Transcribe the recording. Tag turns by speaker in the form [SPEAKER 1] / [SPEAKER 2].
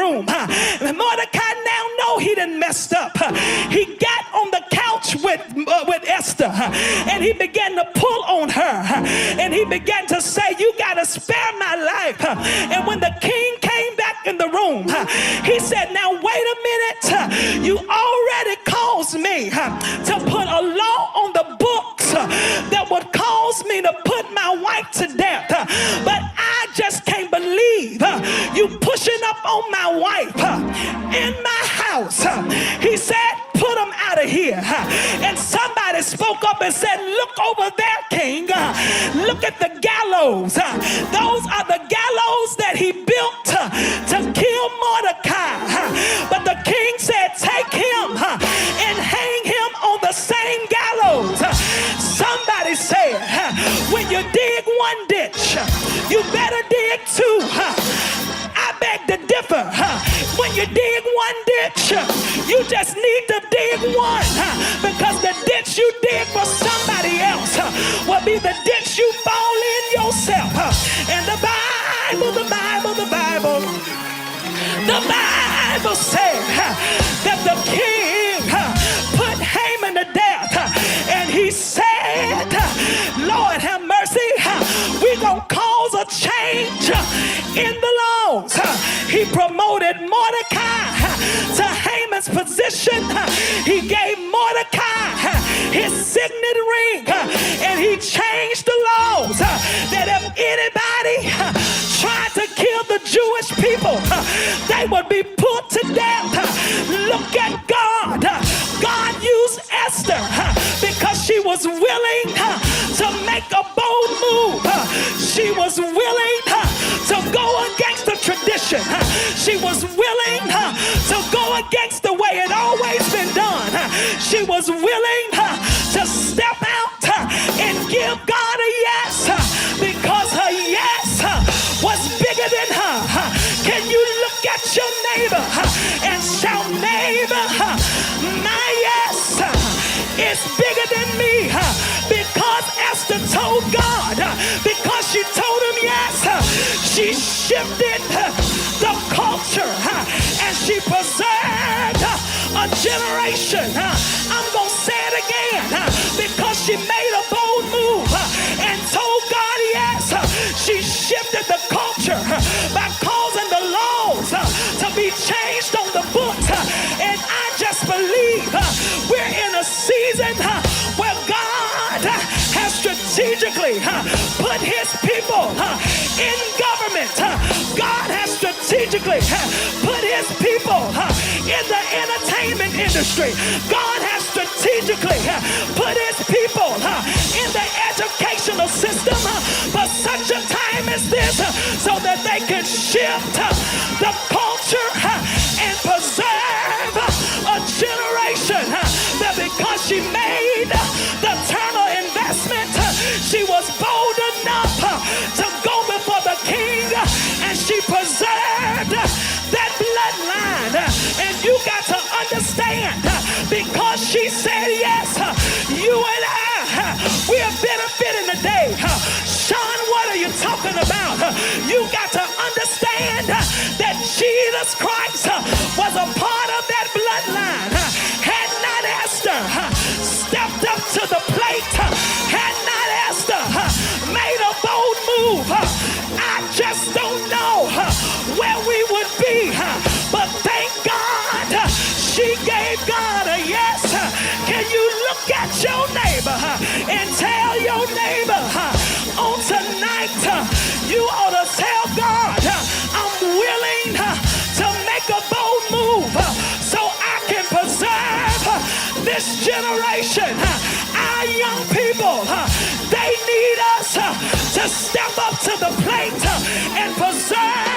[SPEAKER 1] room. Mordecai now know he done messed up. He got on the couch with Esther, and he began to pull on her, and he began to say, you got to spare my life. And when the king came back in the room, he said, now wait a minute, you already caused me to put a law on the books that would cause me to put my wife to death, but I just can't believe you pushing up on my wife in my house. He said, put him out of here. And somebody spoke up and said, look over there, king. Look at the gallows. Those are the gallows that he built to kill Mordecai. But the king said, take him and hang him on the same gallows. Somebody said, when you dig one ditch, you better dig two. I beg to differ. When you dig one ditch, you just need to dig one, because the ditch you dig for somebody else will be the ditch you fall in yourself. And the Bible said that the king put Haman to death, and he said, Lord have mercy, we gonna cause a change in the laws. He promoted Mordecai to Haman's position. He gave Mordecai his signet ring, and he changed the laws that if anybody tried to kill the Jewish people, they would be put to death. Look at God. God used Esther because she was willing to make a bold move. She was willing to go against the tradition. She was willing to go against the way it always been done. She was willing to step out and give God a yes, because her yes was bigger than her. Can you look at your neighbor and shout, neighbor, my yes is bigger than me, because Esther told God, because she told him yes, she shifted the culture and she preserved a generation. I'm going to say it again, because she made a bold move and told God yes. She shifted the culture by causing the laws to be changed on the books. And I just believe we're in a season where God has strategically put his people in government. God has strategically put his people in the entertainment industry. God has strategically put his people in the educational system for such a time as this, so that they can shift the culture and preserve a generation. That because she made the eternal investment, she was bold enough to go before the king, and she preserved that bloodline. And you got to understand, because she said yes, you and I, we are benefiting today. Sean, what are you talking about? You got to understand that Jesus Christ was a part of that bloodline. Had not Esther stepped up to the plate, had not Esther made a bold move, I just don't know where we would be. But thank God she gave God a yes. Can you look at your neighbor and tell your neighbor, on tonight you ought to tell God, I'm willing to make a bold move so I can preserve this generation. Our young people, they need us to step up to the plate and preserve